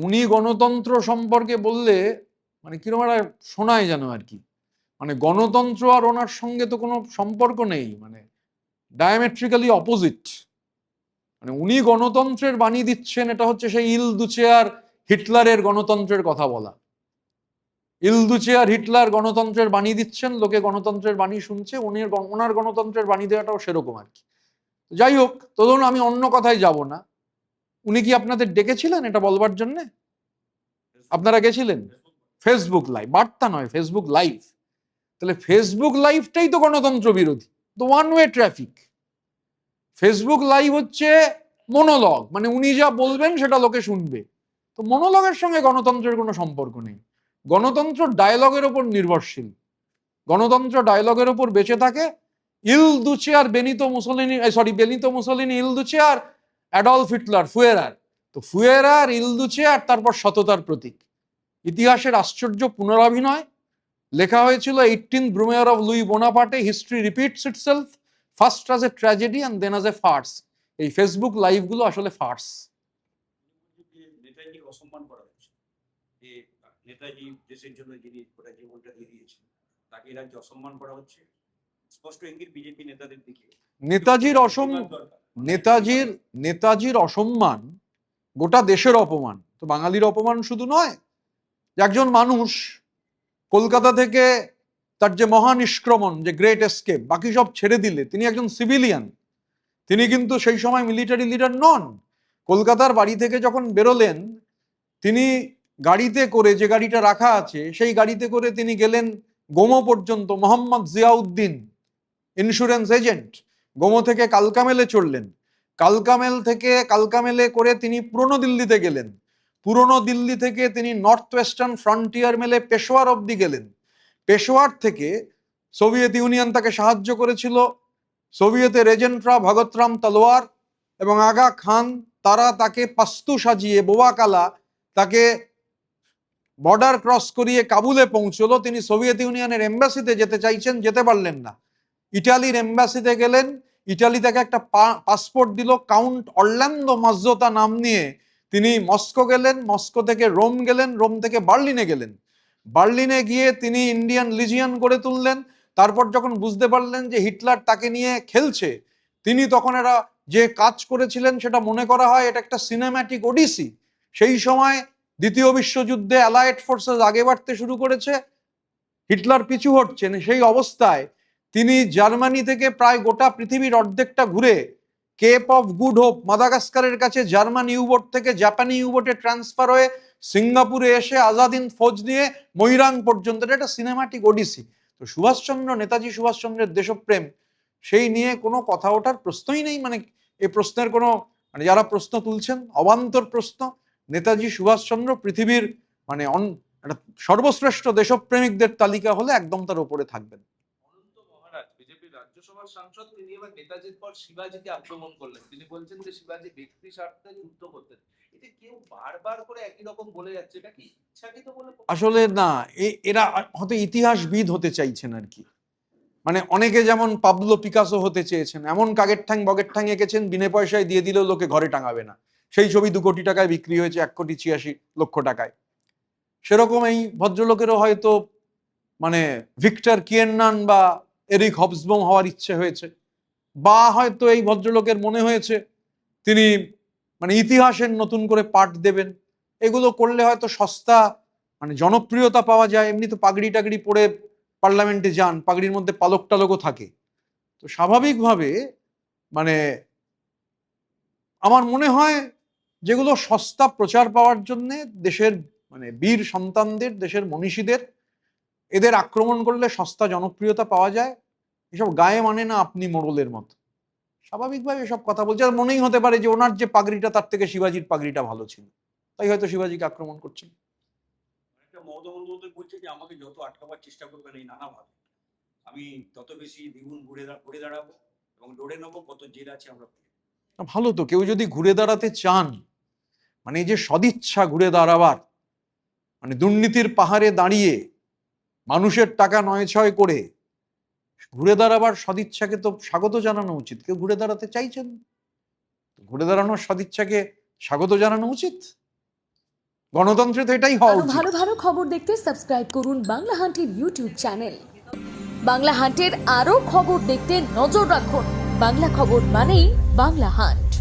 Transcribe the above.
উনি গণতন্ত্র সম্পর্কে বললে মানে কিরকম একটা শোনায় যেন আর কি, মানে গণতন্ত্র আর ওনার সঙ্গে তো কোনো সম্পর্ক নেই, মানে ডায়ামেট্রিক্যালি অপোজিট। মানে উনি গণতন্ত্রের বাণী দিচ্ছেন, এটা হচ্ছে সেই ইলদুচে আর হিটলারের গণতন্ত্রের কথা বলা। ইলদুচে আর হিটলার গণতন্ত্রের বাণী দিচ্ছেন, লোকে গণতন্ত্রের বাণী শুনছে, ওনার গণতন্ত্রের বাণী দেওয়াটাও সেরকম আর কি। যাই হোক, তো ধরুন আমি অন্য কথায় যাব না, উনি কি আপনাদের ডেকেছিলেন এটা বলবার জন্য? আপনারা গেছিলেন? ফেসবুক লাইভ, বার্তা নয়, ফেসবুক লাইভ। তাহলে ফেসবুক লাইভটাই তো গণতন্ত্র বিরোধী, তো one way traffic. Facebook live হচ্ছে মনোলগ, মানে উনি যা বলবেন সেটা লোকে শুনবে। তো মনোলগের সঙ্গে গণতন্ত্রের কোনো সম্পর্ক নেই। গণতন্ত্র ডায়ালগের ওপর নির্ভরশীল, গণতন্ত্র ডায়ালগের ওপর বেঁচে থাকে। ইল দুচে আর বেনিতো মুসোলিনি ইল দুচে আর অ্যাডলফ হিটলার ফুয়েরার। তো ফুয়েরার, ইল দুচে আর তারপর সততার প্রতীক। ইতিহাসের আশ্চর্য পুনরাভিনয়। লেখা হয়েছিল 18th Brumaire of Louis Bonaparte, history repeats itself, first as a tragedy and then as a farce. এই ফেসবুক লাইভগুলো আসলে ফার্স। নেতাজিকে অসম্মান করা হচ্ছে, যে নেতাজি দেশের জন্য যিনি গোটা জীবনটা দিয়ে দিয়েছেন, তাকে রাজ্যে অসম্মান করা হচ্ছে। স্পষ্ট ইঙ্গিত বিজেপি নেতাদের দিকে। নেতাজির অসম্মান গোটা দেশের অপমান। তো বাঙালির অপমান শুধু নয়, একজন মানুষ কলকাতা থেকে তার যে মহানিষ্ক্রমণ, যে গ্রেট এস্কেপ, বাকি সব ছেড়ে দিলে তিনি একজন সিভিলিয়ান। তিনি কিন্তু সেই সময় মিলিটারি লিডার নন। কলকাতার বাড়ি থেকে যখন বেরোলেন, তিনি গাড়িতে করে, যে গাড়িটা রাখা আছে সেই গাড়িতে করে তিনি গেলেন গোমো পর্যন্ত। মোহাম্মদ জিয়াউদ্দিন, ইন্স্যুরেন্স এজেন্ট, গোমো থেকে কালকামেলে চড়লেন। কালকামেলে করে তিনি পুরনো দিল্লিতে গেলেন। পুরনো দিল্লি থেকে তিনি নর্থ ওয়েস্টার্ন ফ্রন্টিয়ার মেলে পেশোয়ার অব্দি গেলেন। পেশোয়ার থেকে সোভিয়েত ইউনিয়ন তাকে সাহায্য করেছিল। সোভিয়েতের এজেন্টরা ভগতরাম তলোয়ার এবং আগা খান, তারা তাকে পাস্তু সাজিয়ে, বোবা কালা, তাকে বর্ডার ক্রস করিয়ে কাবুলে পৌঁছলো। তিনি সোভিয়েত ইউনিয়নের এম্বাসিতে যেতে চাইছেন, যেতে পারলেন না। ইটালির এম্বাসিতে গেলেন, ইটালি তাকে একটা পাসপোর্ট দিল কাউন্ট অরল্যান্ডো মাজ্জোতা নাম নিয়ে। তিনি মস্কো গেলেন, মস্কো থেকে রোম গেলেন, রোম থেকে বার্লিনে গেলেন। বার্লিনে গিয়ে তিনি ইন্ডিয়ান লিজিয়ন গড়ে তুললেন। তারপর যখন বুঝতে পারলেন যে হিটলার তাকে নিয়ে খেলছে, তিনি তখন এরা যে কাজ করেছিলেন সেটা মনে করা হয় এটা একটা সিনেম্যাটিক ওডিসি। সেই সময় দ্বিতীয় বিশ্বযুদ্ধে অ্যালায়েড ফোর্সেস আগে বাড়তে শুরু করেছে, হিটলার পিছু হটছেন। সেই অবস্থায় তিনি জার্মানি থেকে প্রায় গোটা পৃথিবীর অর্ধেকটা ঘুরে কেপ অফ গুড হোপ, মাদাগাস্কারের কাছে জার্মান ইউবোট থেকে জাপানি ইউবোটে ট্রান্সফার হয়ে সিঙ্গাপুরে এসে আজাদিন ফৌজ নিয়ে ময়রাং পর্যন্ত। এটা একটা সিনেমাটিক ওডিসি। তো সুভাষচন্দ্র, নেতাজি সুভাষচন্দ্রের দেশপ্রেম, সেই নিয়ে কোনো কথা ওঠার প্রশ্নই নেই। মানে এই প্রশ্নের কোনো, মানে যারা প্রশ্ন তুলছেন অবান্তর প্রশ্ন। নেতাজি সুভাষচন্দ্র পৃথিবীর মানে একটা সর্বশ্রেষ্ঠ দেশপ্রেমিকদের তালিকা হলে একদম তার উপরে থাকবেন। অনন্ত মহারাজ, বিজেপির রাজ্যসভার সাংসদ, তিনি এবার নেতাজির পর শিবাজিকে আক্রমণ করলেন। তিনি বলছেন যে শিবাজি ব্যক্তি স্বার্থে যুদ্ধ করতেন। এটা কেউ বারবার করে একই রকম বলে যাচ্ছে, এটা কি ইচ্ছাকৃত বলে? আসলে না, এরা হয়তো ইতিহাসবিদ হতে চাইছেন আর কি। মানে অনেকে যেমন পাবলো পিকাসো হতে চেয়েছেন, এমন কাগের ঠ্যাং বগের ঠ্যাং এঁকেছেন বিনে পয়সায় দিয়ে দিলেও লোকে ঘরে টাঙাবে না। সেই ছবি 2 কোটি টাকায় বিক্রি হয়েছে 1,86,00,000 টাকায়। সেরকম এই ভদ্রলোকেরও হয়তো মানে ভিক্টর কিয়েন্নান বা এরিক হবসবম হওয়ার ইচ্ছে হয়েছে, বা হয়তো এই ভদ্রলোকের মনে হয়েছে তিনি মানে ইতিহাসের নতুন করে পাঠ দেবেন। এগুলো করলে হয়তো সস্তা মানে জনপ্রিয়তা পাওয়া যায়। এমনি তো পাগড়ি টাগড়ি পরে পার্লামেন্টে যান, পাগড়ির মধ্যে পালক টালকও থাকে। তো স্বাভাবিকভাবে মানে আমার মনে হয় যেগুলো সস্তা প্রচার পাওয়ার জন্যে দেশের মানে বীর সন্তানদের, দেশের মনীষীদের, এদের আক্রমণ করলে সস্তা জনপ্রিয়তা পাওয়া যায়, এসব গায়ে মানে না আপনি মোড়লের মতো। স্বাভাবিকভাবে এসব কথা বলছে। আর মনেই হতে পারে যে ওনার যে পাগড়িটা তার থেকে শিবাজির পাগড়িটা ভালো ছিল, তাই হয়তো শিবাজিকে আক্রমণ করছেন। একটা মমতা বন্দ্যোপাধ্যায় বলছে যে আমাকে যত আটকাবার চেষ্টা করবেন এই নানাভাবে, আমি তত বেশি দ্বিগুণ ঘুরে দাঁড়াবো এবং লড়ে নেবো, কত জেল আছে আমরা। ভালো তো, কেউ যদি ঘুরে দাঁড়াতে চান, মানে এই যে সদিচ্ছা ঘুরে দাঁড়াবার, মানে দুর্নীতির পাহাড়ে দাঁড়িয়ে মানুষের টাকা নয় ছয় করে ঘুরে দাঁড়াবার সদিচ্ছাকে তো স্বাগত জানানো উচিত। কেউ ঘুরে দাঁড়াতে চাইছেন, ঘুরে দাঁড়ানোর সদিচ্ছাকে স্বাগত জানানো উচিত। গণতন্ত্রে তো এটাই হওয়া আরো উচিত। ভালো ভালো খবর দেখতে সাবস্ক্রাইব করুন বাংলা হান্টের ইউটিউব চ্যানেল। বাংলা হান্টের আরো খবর দেখতে নজর রাখুন। বাংলা খবর মানেই বাংলা হান্ট।